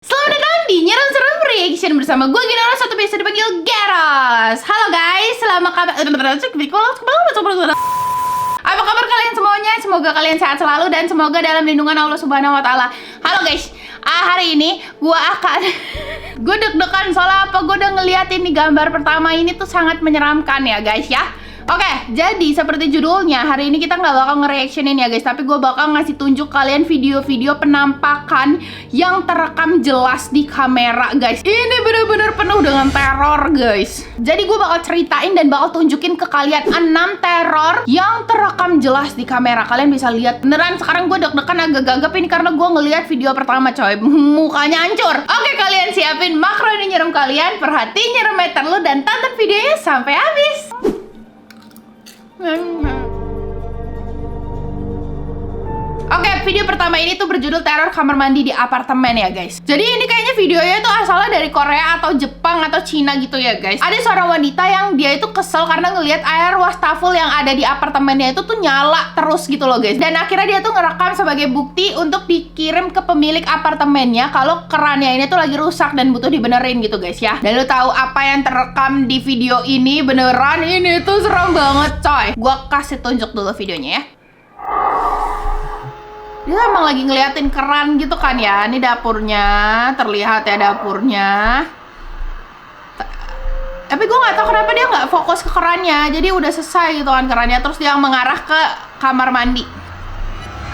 Selamat datang di Nyeram Seram Reaction bersama gue Ginora, satu biasa dipanggil Geros. Halo guys, selamat kabar. Apa kabar kalian semuanya? Semoga kalian sehat selalu dan semoga dalam lindungan Allah Subhanahu Wa Taala. Halo guys, hari ini gue akan gue deg-degan soalnya apa? Gue udah ngeliat ini gambar pertama ini tuh sangat menyeramkan ya guys ya. Oke, jadi seperti judulnya, hari ini kita nggak bakal nge-reactionin ya guys, tapi gue bakal ngasih tunjuk kalian video-video penampakan yang terekam jelas di kamera guys. Ini bener-bener penuh dengan teror guys. Jadi gue bakal ceritain dan bakal tunjukin ke kalian 6 teror yang terekam jelas di kamera. Kalian bisa lihat beneran. Sekarang gue deg-degan agak gagap ini karena gue ngeliat video pertama coy. Mukanya hancur. Oke, kalian siapin makroni nyerem kalian, perhatiin nyerem meter lu, dan tonton videonya sampai habis. Oke, video pertama ini tuh berjudul Teror Kamar Mandi di Apartemen ya guys. Jadi ini kayaknya videonya tuh asalnya dari Korea atau Jepang atau Cina gitu ya guys. Ada seorang wanita yang dia itu kesel karena ngelihat air wastafel yang ada di apartemennya itu tuh nyala terus gitu loh guys. Dan akhirnya dia tuh ngerekam sebagai bukti untuk dikirim ke pemilik apartemennya kalau kerannya ini tuh lagi rusak dan butuh dibenerin gitu guys ya. Dan lu tahu apa yang terekam di video ini? Beneran ini tuh serem banget coy. Gua kasih tunjuk dulu videonya ya. Dia emang lagi ngeliatin keran gitu kan ya. Ini dapurnya, terlihat ya dapurnya. Tapi gue nggak tahu kenapa dia nggak fokus ke kerannya. Jadi udah selesai gitu kan kerannya. Terus dia mengarah ke kamar mandi.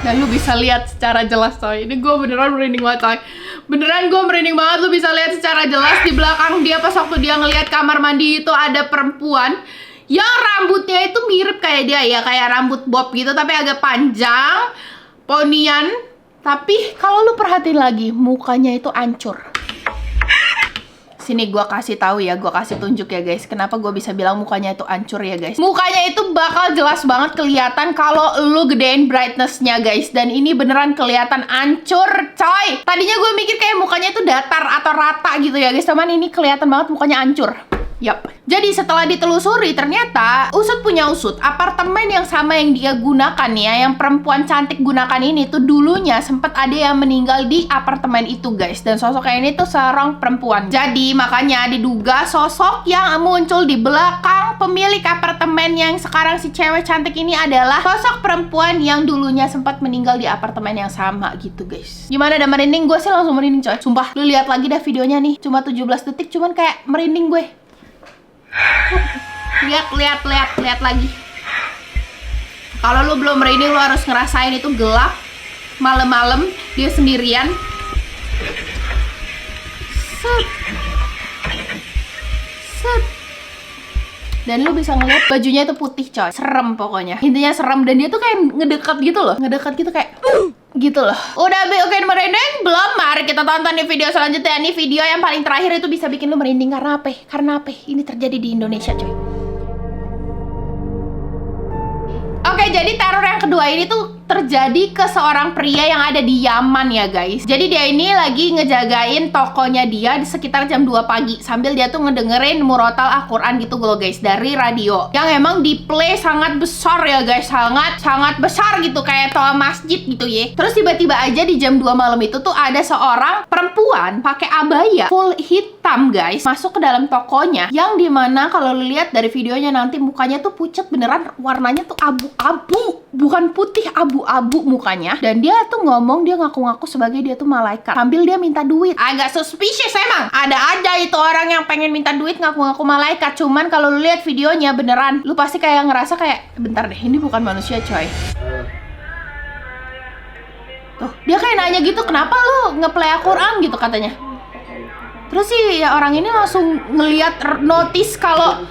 Dan lu bisa lihat secara jelas coy. Ini gue beneran merinding banget coy. Beneran gue merinding banget. Lu bisa lihat secara jelas di belakang dia pas waktu dia ngeliat kamar mandi itu ada perempuan yang rambutnya itu mirip kayak dia ya, kayak rambut bob gitu tapi agak panjang. Ponian, tapi kalau lu perhatiin lagi mukanya itu hancur. Sini gua kasih tahu ya, gua kasih tunjuk ya guys. Kenapa gua bisa bilang mukanya itu hancur ya guys? Mukanya itu bakal jelas banget kelihatan kalau lu gedein brightness-nya guys. Dan ini beneran kelihatan hancur, coy. Tadinya gue mikir kayak mukanya itu datar atau rata gitu ya guys. Teman ini kelihatan banget mukanya hancur. Yap. Jadi setelah ditelusuri ternyata usut punya usut, apartemen yang sama yang dia gunakan ya, yang perempuan cantik gunakan ini tuh dulunya sempat ada yang meninggal di apartemen itu guys. Dan sosoknya ini tuh seorang perempuan. Jadi makanya diduga sosok yang muncul di belakang pemilik apartemen yang sekarang si cewek cantik ini adalah sosok perempuan yang dulunya sempat meninggal di apartemen yang sama gitu guys. Gimana, udah merinding? Gue sih langsung merinding coy. Sumpah, lu lihat lagi dah videonya nih. Cuma 17 detik cuman kayak merinding gue. Lihat lagi. Kalau lu belum merinding, lu harus ngerasain itu gelap malam-malam dia sendirian. Set. Dan lu bisa ngeliat bajunya itu putih coy. Serem pokoknya. Intinya serem, dan dia tuh kayak ngedekat gitu loh. Ngedekat gitu kayak gitu loh. Udah bikin merinding belum? Mari kita tonton di video selanjutnya. Ini video yang paling terakhir itu bisa bikin lu merinding karena apa? Karena apa? Ini terjadi di Indonesia coy. Oke, jadi teror yang kedua ini tuh terjadi ke seorang pria yang ada di Yaman ya guys. Jadi dia ini lagi ngejagain tokonya dia di sekitar jam 2 pagi sambil dia tuh ngedengerin murotal Al-Quran gitu loh guys dari radio. Yang emang di play sangat besar ya guys, sangat besar gitu kayak toa masjid gitu ya. Terus tiba-tiba aja di jam 2 malam itu tuh ada seorang perempuan pakai abaya full hitam guys masuk ke dalam tokonya, yang dimana kalau lu lihat dari videonya nanti mukanya tuh pucat beneran, warnanya tuh abu-abu, bukan putih, abu-abu mukanya. Dan dia tuh ngomong, dia ngaku-ngaku sebagai dia tuh malaikat sambil dia minta duit. Agak suspicious emang. Ada aja itu orang yang pengen minta duit ngaku-ngaku malaikat. Cuman kalau lu lihat videonya beneran, lu pasti kayak ngerasa kayak bentar deh, ini bukan manusia coy. Tuh, dia kayak nanya gitu, kenapa lu ngeplay Al-Quran gitu katanya. Terus sih ya orang ini langsung ngelihat notice kalau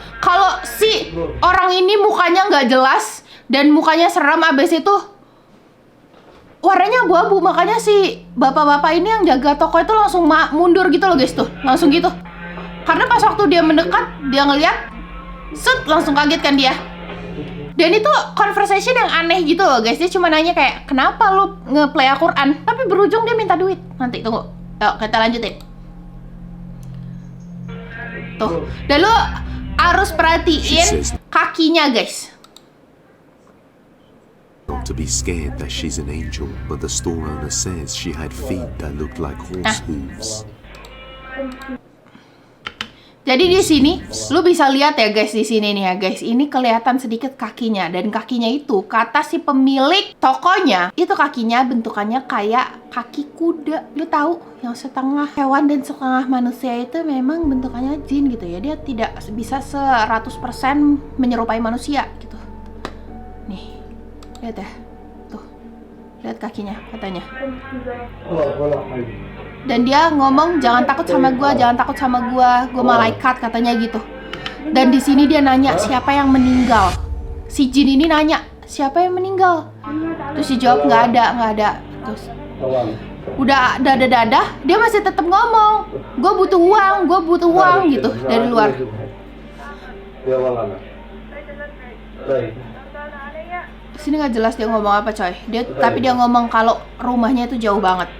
si orang ini mukanya nggak jelas dan mukanya serem, abis itu warnanya abu-abu. Makanya si bapak-bapak ini yang jaga toko itu langsung mundur gitu loh guys tuh, langsung gitu. Karena pas waktu dia mendekat, dia ngeliat, set, langsung kaget kan dia. Dan itu conversation yang aneh gitu loh guys. Dia cuma nanya kayak, kenapa lu ngeplay Al-Quran? Tapi berujung dia minta duit. Nanti tunggu, yuk kita lanjutin. Tuh, dan lu harus perhatiin kakinya guys. to be scared that she's an angel, but the store owner says she had feet that looked like horse hooves. Jadi di sini, lu bisa lihat ya guys, di sini nih ya guys, ini kelihatan sedikit kakinya, dan kakinya itu kata si pemilik tokonya, itu kakinya bentukannya kayak kaki kuda. Lu tahu yang setengah hewan dan setengah manusia itu memang bentukannya jin gitu ya, dia tidak bisa 100% menyerupai manusia gitu. Nih, lihat ya, tuh, lihat kakinya katanya. Dan dia ngomong jangan takut sama gua, jangan takut sama gua malaikat katanya gitu. Dan di sini dia nanya siapa yang meninggal. Si jin ini nanya siapa yang meninggal. Terus dijawab nggak ada. Terus udah dadah, dia masih tetap ngomong, gue butuh uang gitu dari luar. Sini nggak jelas dia ngomong apa coy. Tapi dia ngomong kalau rumahnya itu jauh banget.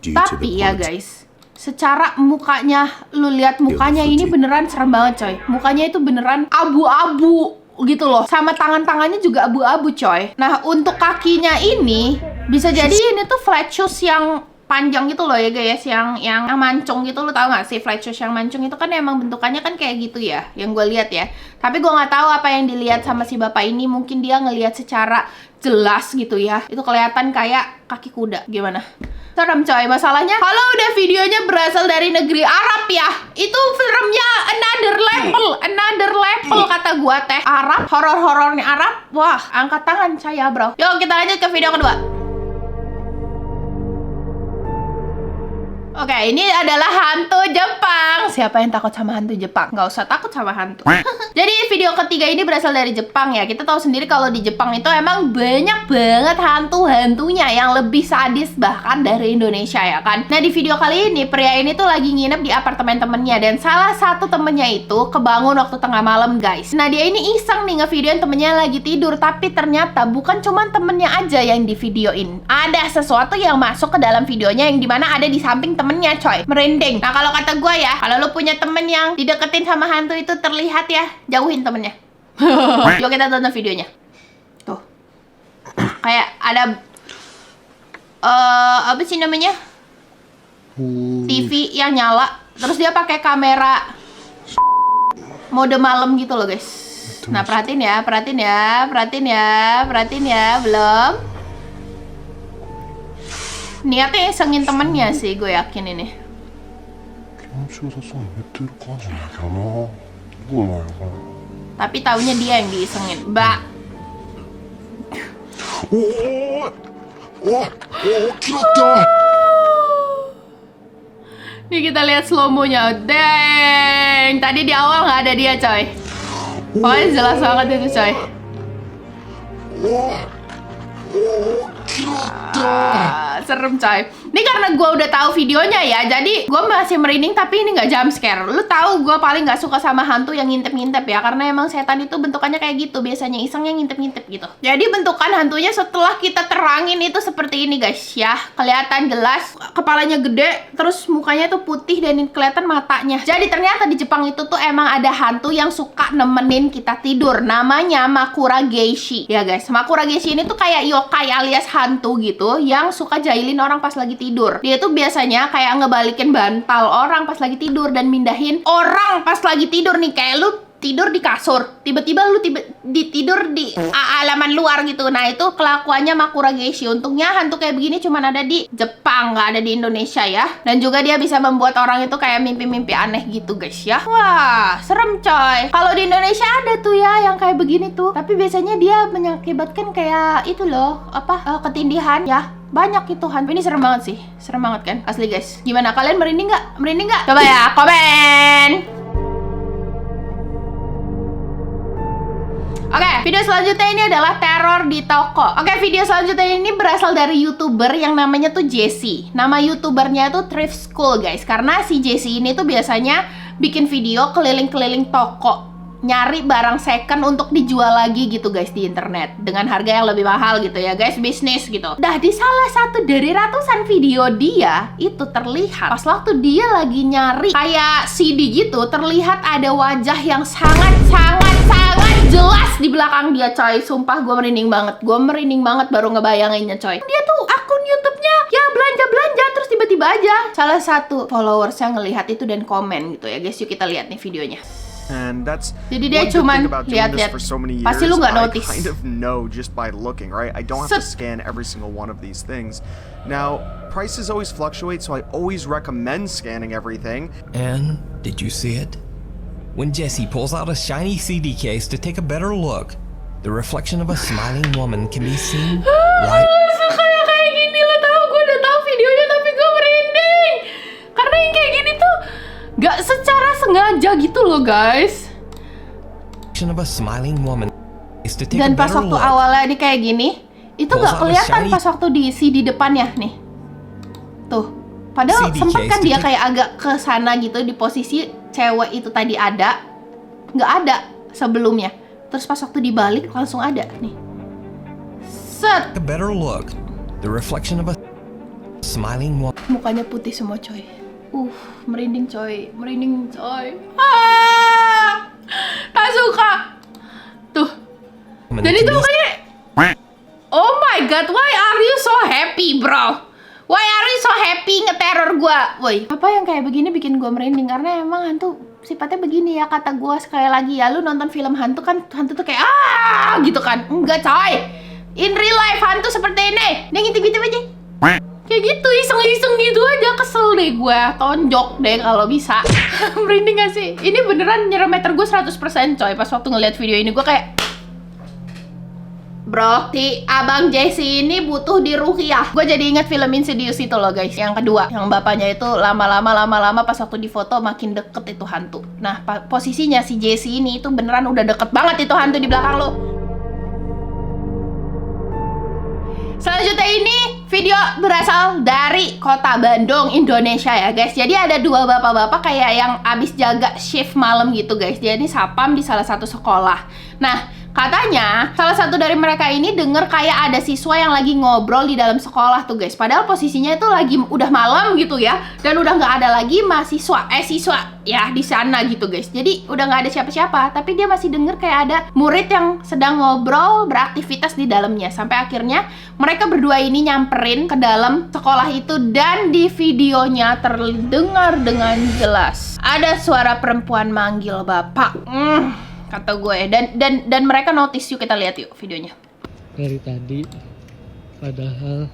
Tapi ya guys, secara mukanya, lu lihat mukanya ini beneran serem banget coy. Mukanya itu beneran abu-abu gitu loh. Sama tangan-tangannya juga abu-abu coy. Nah untuk kakinya ini, bisa jadi ini tuh flat shoes yang panjang gitu loh ya guys. Yang mancung gitu, lu tau gak sih flat shoes yang mancung itu kan emang bentukannya kan kayak gitu ya, yang gue lihat ya. Tapi gue nggak tahu apa yang dilihat sama si bapak ini. Mungkin dia ngelihat secara jelas gitu ya, itu kelihatan kayak kaki kuda. Gimana? Serem coy. Masalahnya kalau udah videonya berasal dari negeri Arab ya, itu seremnya another level kata gua teh. Arab, horor-horornya Arab, wah angkat tangan saya bro. Yuk kita lanjut ke video kedua. Oke, ini adalah hantu Jepang. Siapa yang takut sama hantu Jepang? Nggak usah takut sama hantu. Jadi video ketiga ini berasal dari Jepang ya. Kita tahu sendiri kalau di Jepang itu emang banyak banget hantu-hantunya yang lebih sadis bahkan dari Indonesia ya kan. Nah di video kali ini pria ini tuh lagi nginep di apartemen temennya, dan salah satu temennya itu kebangun waktu tengah malam guys. Nah dia ini iseng nih ngevideoin temennya lagi tidur, tapi ternyata bukan cuma temennya aja yang divideoin. Ada sesuatu yang masuk ke dalam videonya yang dimana ada di samping temennya coy. Merinding. Nah kalau kata gue ya, kalau lu punya temen yang dideketin sama hantu itu terlihat ya, jauhin temennya. Yuk kita tonton videonya. Tuh, kayak ada apa sih namanya, TV yang nyala, terus dia pakai kamera mode malam gitu loh guys. Nah perhatiin ya, belum. Niatnya isengin temennya sih, gue yakin ini. Tapi taunya dia yang diisengin, mbak. Nih kita lihat slow-mo-nya. Deng, tadi di awal nggak ada dia coy. Pokoknya jelas banget itu coy. Serem coy. Ini karena gue udah tahu videonya ya, jadi gue masih merinding, tapi ini nggak jump scare. Lu tahu gue paling nggak suka sama hantu yang ngintip-ngintip ya, karena emang setan itu bentukannya kayak gitu, biasanya isengnya ngintip-ngintip gitu. Jadi bentukan hantunya setelah kita terangin itu seperti ini guys ya, kelihatan jelas, kepalanya gede, terus mukanya tuh putih dan kelihatan matanya. Jadi ternyata di Jepang itu tuh emang ada hantu yang suka nemenin kita tidur, namanya Makura Geishi ya guys. Makura Geishi ini tuh kayak yokai alias hantu gitu yang suka jahilin orang pas lagi tidur. Dia tuh biasanya kayak ngebalikin bantal orang pas lagi tidur dan mindahin orang pas lagi tidur nih. Kayak lu tidur di kasur, tiba-tiba lu tidur di halaman luar gitu. Nah itu kelakuannya Makura Geishi. Untungnya hantu kayak begini cuma ada di Jepang, nggak ada di Indonesia ya. Dan juga dia bisa membuat orang itu kayak mimpi-mimpi aneh gitu guys ya. Wah serem coy. Kalau di Indonesia ada tuh ya yang kayak begini tuh, tapi biasanya dia mengakibatkan kayak itu loh, apa, ketindihan ya. Banyak itu hantu. Ini serem banget sih, serem banget kan asli guys. Gimana, kalian merinding nggak? Coba ya komen. Oke, video selanjutnya ini adalah teror di toko. Oke, video selanjutnya ini berasal dari YouTuber yang namanya tuh Jessie. Nama YouTubernya tuh Thrift School guys. Karena si Jessie ini tuh biasanya bikin video keliling-keliling toko, nyari barang second untuk dijual lagi gitu guys di internet dengan harga yang lebih mahal gitu ya guys, bisnis gitu. Nah di salah satu dari ratusan video dia itu terlihat pas waktu dia lagi nyari kayak CD gitu, terlihat ada wajah yang sangat jelas di belakang dia, coy. Sumpah gue merinding banget. Gue merinding banget baru ngebayanginnya, coy. Dia tuh akun YouTube-nya ya belanja-belanja, terus tiba-tiba aja salah satu followersnya ngelihat itu dan komen gitu ya, guys. Yuk kita lihat nih videonya. And that's Jadi dia cuman lihat-lihat. Pasti lu nggak notice. I kind of know just by looking, right? I don't have to scan every single one of these things. Now, prices always fluctuate, so I always recommend scanning everything. And did you see it? When Jesse pulls out a shiny CD case to take a better look, the reflection of a smiling woman can be seen right. Kayak gini lo tau, gue udah tahu videonya tapi gue merinding. Karena yang kayak gini tuh gak secara sengaja gitu loh, guys. Of a smiling woman is to take Dan a pas better waktu look. awalnya ini kayak gini, itu gak kelihatan pas waktu diisi di depannya nih. Tuh, padahal sempet kan dia kayak agak ke sana gitu di posisi cewek itu tadi ada, nggak ada sebelumnya. Terus pas waktu dibalik langsung ada nih. Set. A better look. The reflection of a smiling woman. Mukanya putih semua, coy. Merinding, coy. Merinding, coy. Tak suka. Tuh. Dan itu mukanya. Oh my god, why are you so happy, bro? Why are you so happy ngeteror gua? Woi, apa yang kayak begini bikin gua merinding? Karena emang hantu sifatnya begini ya, kata gua sekali lagi ya. Lu nonton film hantu kan, hantu tuh kayak gitu kan. Enggak, coy. In real life hantu seperti ini. Dia ngintip-ngintip aja. Kayak gitu, iseng-iseng gitu aja. Kesel deh gue, tonjok deh kalau bisa. Merinding gak sih? Ini beneran nyeremeter gue 100% coy. Pas waktu ngeliat video ini gue kayak, bro, si abang Jesse ini butuh diruqyah. Gue jadi ingat film Insidious itu loh, guys. Yang kedua, yang bapaknya itu lama-lama pas waktu difoto makin deket itu hantu. Nah, posisinya si Jesse ini itu beneran udah deket banget itu hantu di belakang lo. Selanjutnya ini video berasal dari kota Bandung, Indonesia ya, guys. Jadi ada dua bapak-bapak kayak yang abis jaga shift malam gitu, guys. Dia ini sapam di salah satu sekolah. Nah, katanya salah satu dari mereka ini denger kayak ada siswa yang lagi ngobrol di dalam sekolah tuh, guys. Padahal posisinya itu lagi udah malam gitu ya, dan udah nggak ada lagi siswa ya di sana gitu, guys. Jadi udah nggak ada siapa-siapa, tapi dia masih denger kayak ada murid yang sedang ngobrol beraktivitas di dalamnya. Sampai akhirnya mereka berdua ini nyamperin ke dalam sekolah itu, dan di videonya terdengar dengan jelas ada suara perempuan manggil bapak. Kata gue, dan mereka notice. Yuk kita lihat yuk videonya. Dari tadi, padahal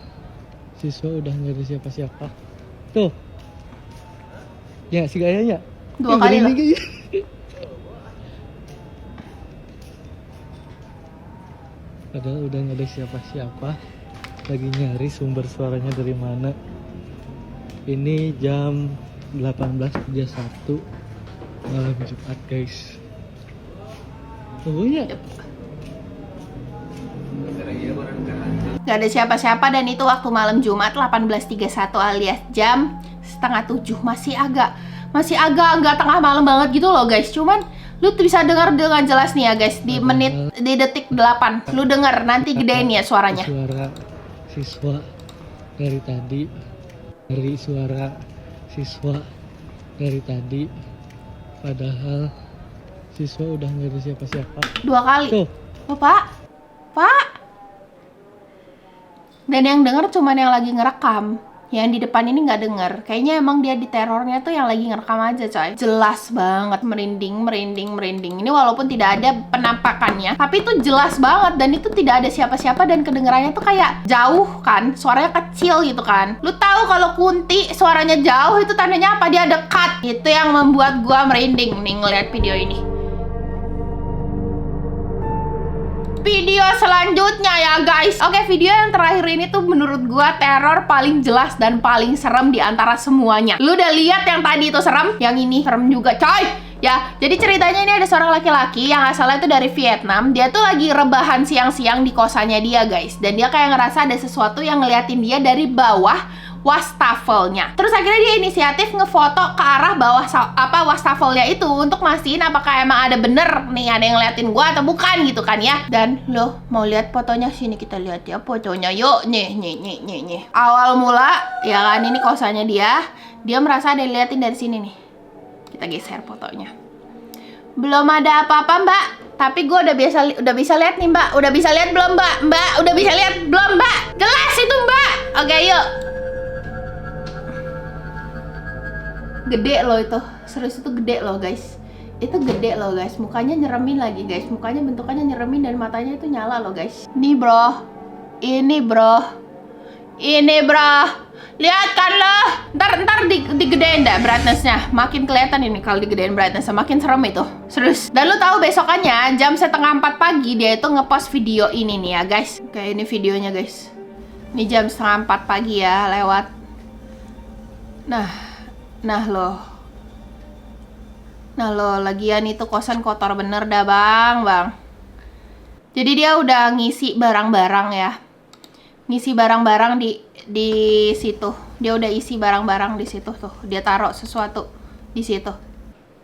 siswa udah nggak ada siapa-siapa. Tuh, ya si gayanya. 2 kali loh. Padahal udah nggak ada siapa-siapa. Lagi nyari sumber suaranya dari mana. Ini jam 18.31 malam Jumat, guys. Tunggunya. Gak ada siapa-siapa, dan itu waktu malam Jumat 18.31 alias jam 6:30. Masih agak nggak tengah malam banget gitu loh, guys. Cuman lu tuh bisa dengar dengan jelas nih ya, guys. Di detik 8 lu denger, nanti gedein ya suaranya. Suara siswa dari tadi. Dari suara siswa dari tadi. Padahal siswa udah nggak ada siapa-siapa. 2 kali. Tuh. Oh, Pak. Dan yang denger cuman yang lagi ngerekam. Yang di depan ini nggak denger. Kayaknya emang dia di terornya tuh yang lagi ngerekam aja, coy. Jelas banget, merinding. Ini walaupun tidak ada penampakannya, tapi itu jelas banget, dan itu tidak ada siapa-siapa, dan kedengarannya tuh kayak jauh kan, suaranya kecil gitu kan. Lu tahu kalau kunti suaranya jauh itu tandanya apa? Dia dekat. Itu yang membuat gua merinding nih ngeliat video ini. Video selanjutnya ya, guys. Oke, video yang terakhir ini tuh menurut gua teror paling jelas dan paling serem di antara semuanya. Lu udah lihat yang tadi itu serem, yang ini serem juga, coy. Ya, jadi ceritanya ini ada seorang laki-laki yang asalnya itu dari Vietnam. Dia tuh lagi rebahan siang-siang di kosannya dia, guys. Dan dia kayak ngerasa ada sesuatu yang ngeliatin dia dari bawah wastafelnya. Terus akhirnya dia inisiatif ngefoto ke arah bawah wastafelnya itu untuk mastiin apakah emang ada bener nih ada yang ngeliatin gua atau bukan gitu kan ya. Dan lo mau lihat fotonya, sini kita lihat ya fotonya yuk. Nih. Awal mula ya kan, ini kosannya dia merasa ada yang liatin dari sini nih. Kita geser fotonya. Belum ada apa-apa, Mbak. Tapi gue udah bisa lihat nih, Mbak. Udah bisa lihat belum, Mbak? Mbak, udah bisa lihat belum, Mbak? Jelas itu, Mbak. Oke, yuk. Gede loh itu. Serius itu gede loh, guys. Itu gede loh, guys. Mukanya nyeremin lagi, guys. Mukanya bentukannya nyeremin dan matanya itu nyala loh, guys. Nih, bro. Ini, bro. Ini, bro. Lihat kan lo. Ntar digedein dah brightness-nya. Makin kelihatan ini kalau digedein brightness-nya. Makin serem itu. Serius. Dan lo tahu besokannya jam 3:30 pagi dia itu ngepost video ini nih ya, guys. Oke, ini videonya, guys. Ini jam 3:30 pagi ya, lewat. Nah lo, lagian itu kosan kotor bener dah, Bang. Jadi dia udah ngisi barang-barang ya. Ngisi barang-barang di situ. Dia udah isi barang-barang di situ tuh. Dia taruh sesuatu di situ.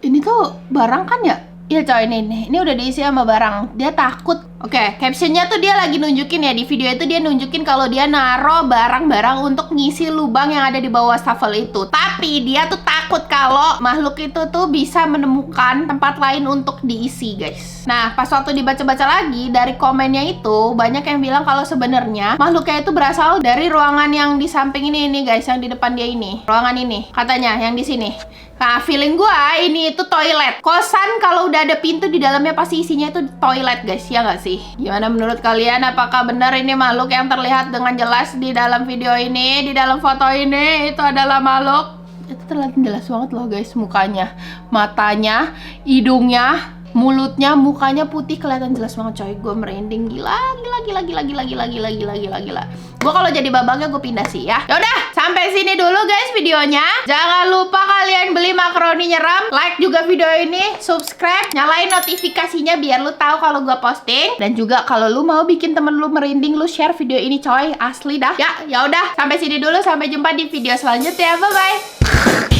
Ini tuh barang kan ya? Iya coy, ini udah diisi sama barang. Dia takut. Oke, captionnya tuh dia lagi nunjukin ya. Di video itu dia nunjukin kalau dia naruh barang-barang untuk ngisi lubang yang ada di bawah wastafel itu. Tapi dia tuh takut kalau makhluk itu tuh bisa menemukan tempat lain untuk diisi, guys. Nah, pas waktu dibaca-baca lagi dari komennya itu banyak yang bilang kalau sebenarnya makhluknya itu berasal dari ruangan yang di samping ini guys, yang di depan dia ini. Ruangan ini, katanya yang di sini. Nah, feeling gua ini itu toilet. Kosan kalau udah ada pintu di dalamnya pasti isinya itu toilet, guys. Ya nggak sih? Gimana menurut kalian? Apakah benar ini makhluk yang terlihat dengan jelas di dalam video ini, di dalam foto ini itu adalah makhluk? Itu terlihat jelas banget loh, guys, mukanya, matanya, hidungnya, mulutnya, mukanya putih, kelihatan jelas banget, coy. Gue merinding, gila. Gue kalau jadi babangnya gue pindah sih ya. Yaudah, sampai sini dulu guys videonya. Jangan lupa kalian beli makaroni nyeram, like juga video ini, subscribe, nyalain notifikasinya biar lu tahu kalau gue posting. Dan juga kalau lu mau bikin temen lu merinding, lu share video ini, coy. Asli dah. Ya udah, sampai sini dulu. Sampai jumpa di video selanjutnya. Bye bye.